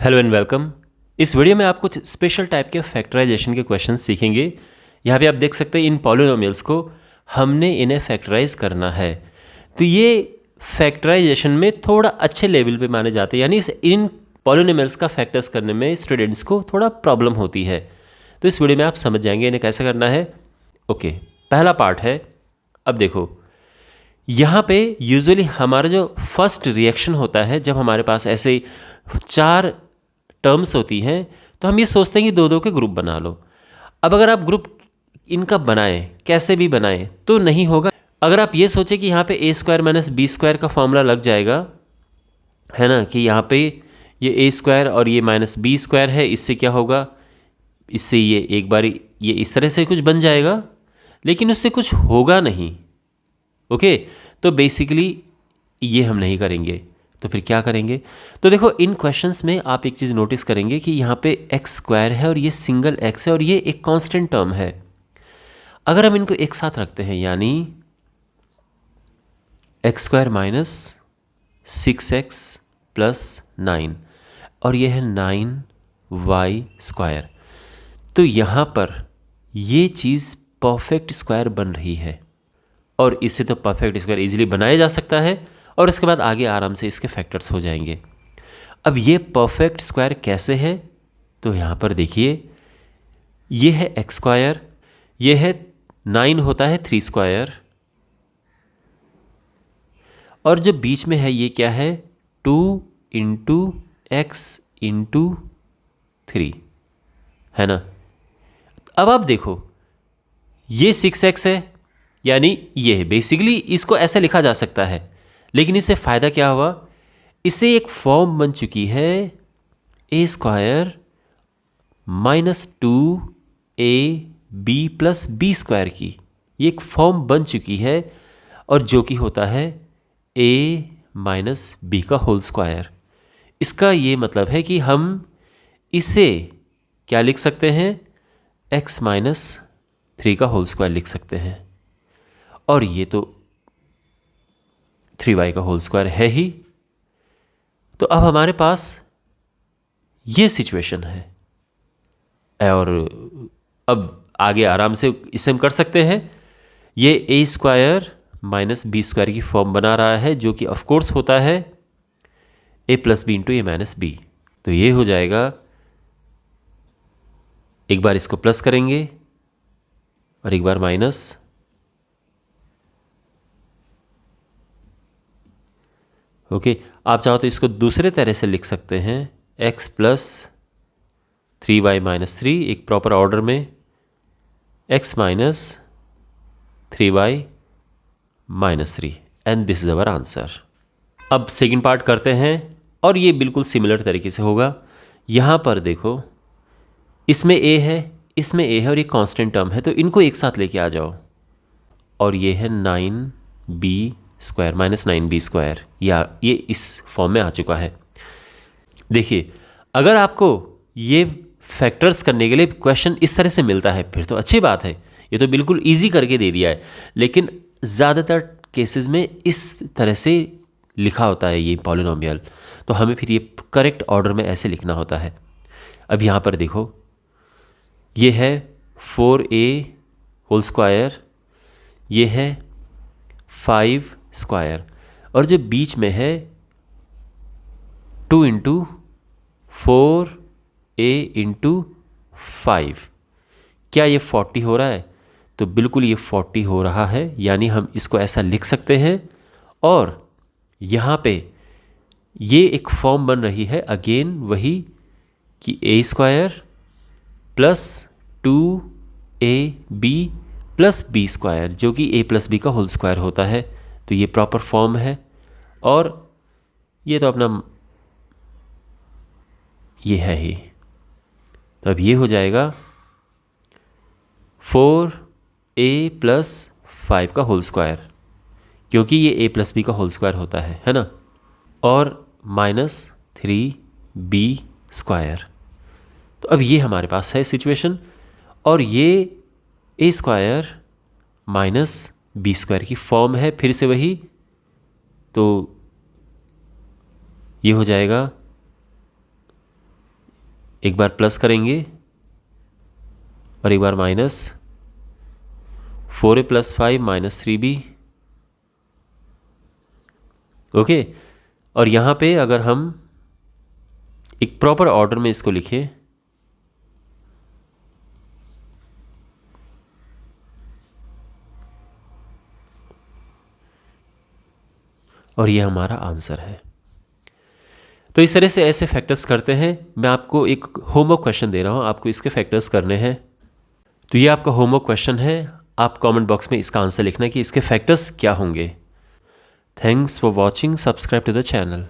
Hello and welcome. इस video में आप कुछ स्पेशल टाइप के फैक्टराइजेशन के क्वेश्चन सीखेंगे। यहाँ पे आप देख सकते हैं इन पॉलिनोमियल्स को हमने इन्हें फैक्टराइज करना है। तो ये फैक्टराइजेशन में थोड़ा अच्छे लेवल पे माने जाते हैं, यानी इन पॉलिनोमियल्स का फैक्टर्स करने में स्टूडेंट्स को थोड़ा प्रॉब्लम होती है। तो इस वीडियो में आप समझ जाएंगे इन्हें कैसे करना है। ओके, पहला पार्ट है। अब देखो, यहाँ पे यूजुअली हमारा जो फर्स्ट रिएक्शन होता है जब हमारे पास ऐसे 4 टर्म्स होती हैं, तो हम ये सोचते हैं कि दो दो के ग्रुप बना लो। अब अगर आप ग्रुप इनका बनाएं, कैसे भी बनाएं, तो नहीं होगा। अगर आप ये सोचें कि यहाँ पे ए स्क्वायर माइनस बी स्क्वायर का फॉर्मूला लग जाएगा, है ना, कि यहाँ पे ये ए स्क्वायर और ये माइनस बी स्क्वायर है, इससे क्या होगा, इससे ये एक बार ये इस तरह से कुछ बन जाएगा, लेकिन उससे कुछ होगा नहीं। ओके, तो बेसिकली ये हम नहीं करेंगे। तो फिर क्या करेंगे? तो देखो, इन क्वेश्चंस में आप एक चीज़ नोटिस करेंगे कि यहाँ पे एक्स स्क्वायर है और ये सिंगल एक्स है और ये एक कांस्टेंट टर्म है। अगर हम इनको एक साथ रखते हैं, यानी x square minus 6x plus 9 और ये है 9y स्क्वायर, तो यहाँ पर ये चीज़ परफेक्ट स्क्वायर बन रही है। और इससे तो परफेक्ट स्क्वायर इजीली बनाया जा सकता है और इसके बाद आगे आराम से इसके फैक्टर्स हो जाएंगे। अब ये परफेक्ट स्क्वायर कैसे है? तो यहाँ पर देखिए, ये है एक्स स्क्वायर, ये है 9 होता है 3 स्क्वायर, और जो बीच में है ये क्या है, 2 इंटू एक्स इंटू 3, है ना। अब आप देखो, ये 6x है, यानी ये है। बेसिकली इसको ऐसे लिखा जा सकता है, लेकिन इससे फ़ायदा क्या हुआ, इससे एक फॉर्म बन चुकी है A square minus 2ab plus B square की। ये एक फॉर्म बन चुकी है, और जो कि होता है a माइनस बी का होल स्क्वायर। इसका ये मतलब है कि हम इसे क्या लिख सकते हैं, x माइनस 3 का होल स्क्वायर लिख सकते हैं, और ये तो 3y का होल स्क्वायर है ही। तो अब हमारे पास ये सिचुएशन है, और अब आगे आराम से इसे हम कर सकते हैं। ये ए स्क्वायर माइनस बी स्क्वायर की फॉर्म बना रहा है, जो कि ऑफ कोर्स होता है ए प्लस बी इंटू ए माइनस बी। तो ये हो जाएगा, एक बार इसको प्लस करेंगे और एक बार माइनस, ओके। आप चाहो तो इसको दूसरे तरह से लिख सकते हैं, x प्लस 3y माइनस 3, एक प्रॉपर ऑर्डर में, x minus 3y minus 3, and this is our answer. अब सेकंड पार्ट करते हैं, और ये बिल्कुल सिमिलर तरीके से होगा। यहाँ पर देखो, इसमें a है, इसमें a है, और ये कांस्टेंट टर्म है, तो इनको एक साथ लेके आ जाओ, और ये है 9b square minus 9b square, या ये इस फॉर्म में आ चुका है। देखिए, अगर आपको ये फैक्टर्स करने के लिए क्वेश्चन इस तरह से मिलता है, फिर तो अच्छी बात है, ये तो बिल्कुल इजी करके दे दिया है। लेकिन ज़्यादातर केसेस में इस तरह से लिखा होता है ये पॉलिनोमियल, तो हमें फिर ये करेक्ट ऑर्डर में ऐसे लिखना होता है। अब यहाँ पर देखो, ये है 4a होल स्क्वायर, ये है 5 स्क्वायर, और जो बीच में है 2 इंटू 4a इंटू 5, क्या ये 40 हो रहा है? तो बिल्कुल ये 40 हो रहा है, यानी हम इसको ऐसा लिख सकते हैं। और यहाँ पे ये एक फॉर्म बन रही है, अगेन वही, कि a square plus 2ab plus B square, जो कि a प्लस बी का होल स्क्वायर होता है। तो ये प्रॉपर फॉर्म है, और ये तो अपना ये है ही। तो अब ये हो जाएगा 4a प्लस 5 का होल स्क्वायर, क्योंकि ये a प्लस बी का होल स्क्वायर होता है ना, और माइनस 3b स्क्वायर। तो अब ये हमारे पास है सिचुएशन, और ये a square minus B square की फॉर्म है, फिर से वही। तो ये हो जाएगा एक बार प्लस करेंगे और एक बार माइनस, 4a + 5 - 3b। ओके, और यहाँ पे अगर हम एक प्रॉपर ऑर्डर में इसको लिखें, और ये हमारा आंसर है। तो इस तरह से ऐसे फैक्टर्स करते हैं। मैं आपको एक होमवर्क क्वेश्चन दे रहा हूँ, आपको इसके फैक्टर्स करने हैं। तो ये आपका होमवर्क क्वेश्चन है, आप कमेंट बॉक्स में इसका आंसर लिखना कि इसके फैक्टर्स क्या होंगे। Thanks for watching, subscribe to the channel.